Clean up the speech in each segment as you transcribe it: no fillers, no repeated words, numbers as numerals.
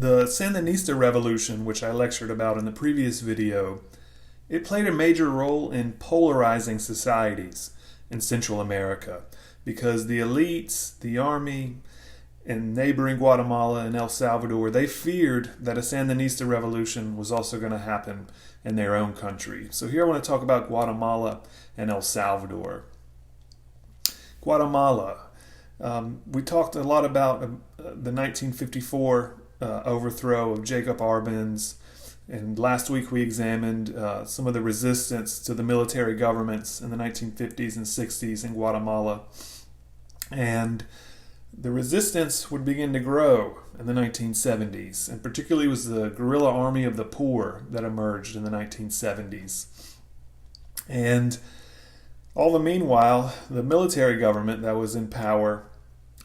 The Sandinista Revolution, which I lectured about in the previous video, it played a major role in polarizing societies in Central America because the elites, the army, in neighboring Guatemala and El Salvador, they feared that a Sandinista revolution was also going to happen in their own country. So here I want to talk about Guatemala and El Salvador. Guatemala. We talked a lot about the 1954 overthrow of Jacob Arbenz, and last week we examined some of the resistance to the military governments in the 1950s and 60s in Guatemala. And the resistance would begin to grow in the 1970s, and particularly was the guerrilla army of the poor that emerged in the 1970s. And all the meanwhile, the military government that was in power,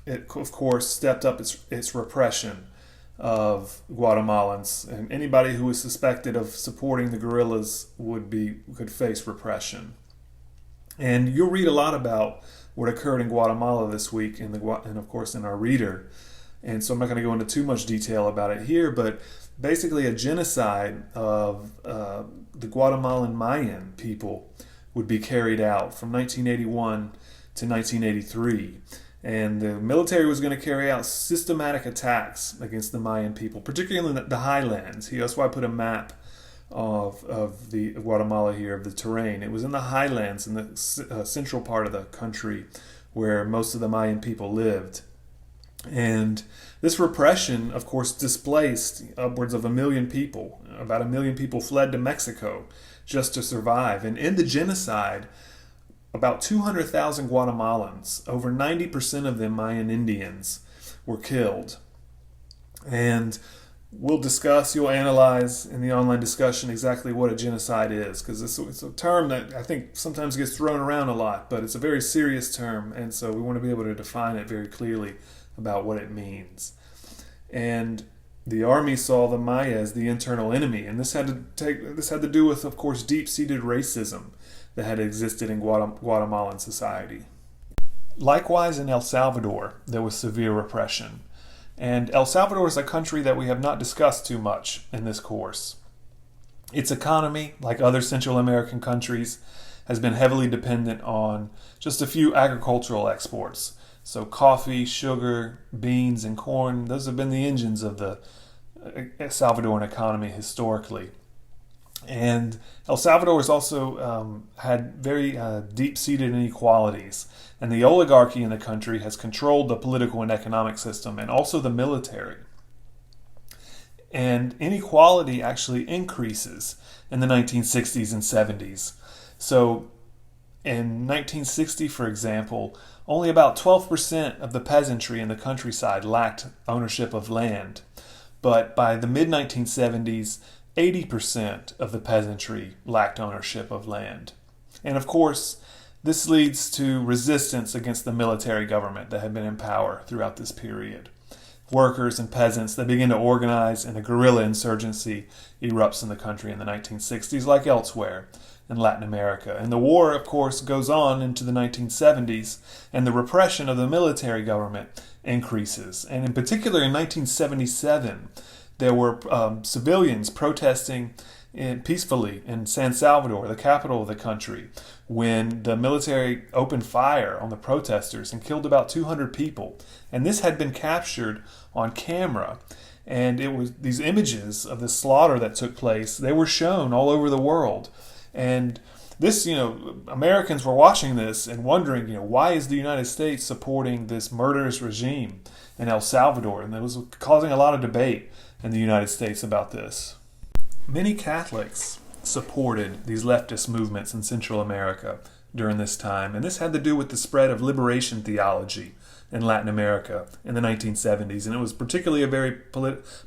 it of course stepped up its repression of Guatemalans, and anybody who was suspected of supporting the guerrillas could face repression. And you'll read a lot about what occurred in Guatemala this week and of course in our reader. And so I'm not going to go into too much detail about it here, but basically a genocide of the Guatemalan Mayan people would be carried out from 1981 to 1983. And the military was going to carry out systematic attacks against the Mayan people, particularly in the highlands. That's why I put a map of the Guatemala here, of the terrain. It was in the highlands in the central part of the country where most of the Mayan people lived. And this repression, of course, displaced upwards of 1 million people. About 1 million people fled to Mexico just to survive. And in the genocide, about 200,000 Guatemalans, over 90% of them Mayan Indians, were killed. And you'll analyze in the online discussion exactly what a genocide is, because it's a term that I think sometimes gets thrown around a lot, but it's a very serious term, and so we want to be able to define it very clearly about what it means. And the army saw the Maya as the internal enemy, and this had to do with, of course, deep-seated racism that had existed in Guatemalan society. Likewise, in El Salvador, there was severe repression. And El Salvador is a country that we have not discussed too much in this course. Its economy, like other Central American countries, has been heavily dependent on just a few agricultural exports. So coffee, sugar, beans, and corn, those have been the engines of the Salvadoran economy historically. And El Salvador has also had very deep-seated inequalities, and the oligarchy in the country has controlled the political and economic system, and also the military. And inequality actually increases in the 1960s and 70s. So in 1960, for example, only about 12% of the peasantry in the countryside lacked ownership of land. But by the mid-1970s, 80% of the peasantry lacked ownership of land. And of course, this leads to resistance against the military government that had been in power throughout this period. Workers and peasants, they begin to organize, and a guerrilla insurgency erupts in the country in the 1960s, like elsewhere in Latin America. And the war, of course, goes on into the 1970s, and the repression of the military government increases. And in particular, in 1977, there were civilians protesting peacefully in San Salvador, the capital of the country, when the military opened fire on the protesters and killed about 200 people. And this had been captured on camera. And it was these images of the slaughter that took place, they were shown all over the world. And this, Americans were watching this and wondering, why is the United States supporting this murderous regime in El Salvador? And it was causing a lot of debate in the United States about this. Many Catholics supported these leftist movements in Central America during this time, and this had to do with the spread of liberation theology in Latin America in the 1970s, and it was particularly a very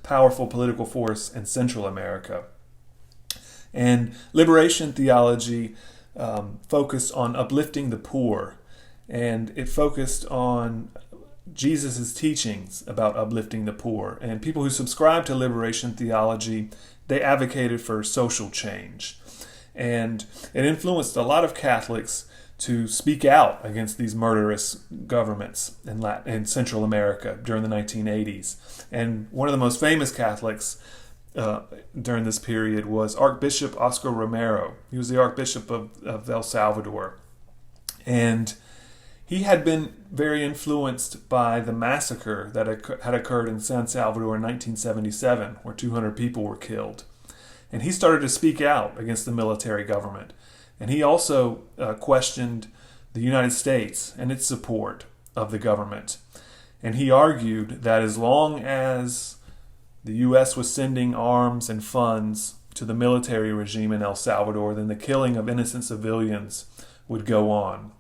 powerful political force in Central America. And liberation theology focused on uplifting the poor, and it focused on Jesus' teachings about uplifting the poor. And people who subscribed to liberation theology, they advocated for social change. And it influenced a lot of Catholics to speak out against these murderous governments in Central America during the 1980s. And one of the most famous Catholics during this period was Archbishop Oscar Romero. He was the Archbishop of El Salvador. And he had been very influenced by the massacre that had occurred in San Salvador in 1977, where 200 people were killed. And he started to speak out against the military government. And he also questioned the United States and its support of the government. And he argued that as long as the U.S. was sending arms and funds to the military regime in El Salvador, then the killing of innocent civilians would go on.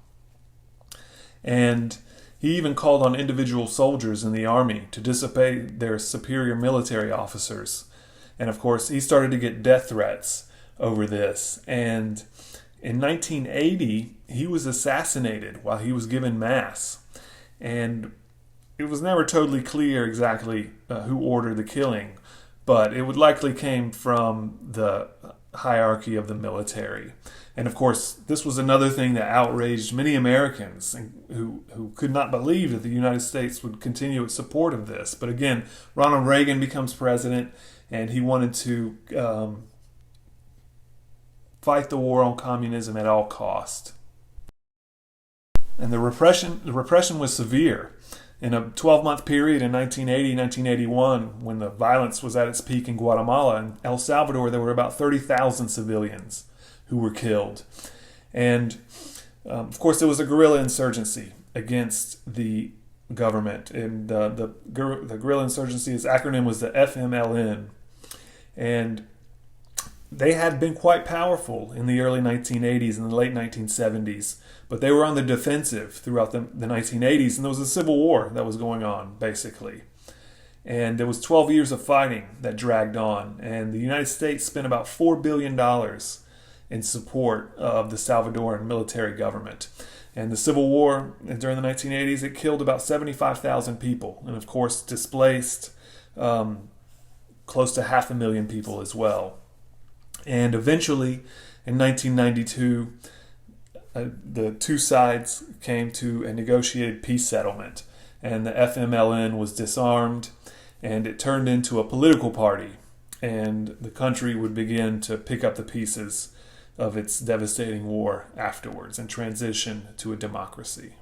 And he even called on individual soldiers in the army to disobey their superior military officers. And of course, he started to get death threats over this. And in 1980, he was assassinated while he was given Mass. And it was never totally clear exactly who ordered the killing, but it would likely came from the hierarchy of the military. And of course, this was another thing that outraged many Americans who could not believe that the United States would continue its support of this. But again, Ronald Reagan becomes president, and he wanted to fight the war on communism at all cost. And the repression was severe. In a 12-month period in 1980, 1981, when the violence was at its peak in Guatemala and El Salvador, there were about 30,000 civilians who were killed. And of course, there was a guerrilla insurgency against the government. And the guerrilla insurgency, its acronym was the FMLN. And they had been quite powerful in the early 1980s and the late 1970s, but they were on the defensive throughout the 1980s, and there was a civil war that was going on, basically. And there was 12 years of fighting that dragged on, and the United States spent about $4 billion in support of the Salvadoran military government. And the Civil War during the 1980s, it killed about 75,000 people, and of course displaced close to 500,000 people as well. And eventually, in 1992, the two sides came to a negotiated peace settlement, and the FMLN was disarmed, and it turned into a political party, and the country would begin to pick up the pieces of its devastating war afterwards and transition to a democracy.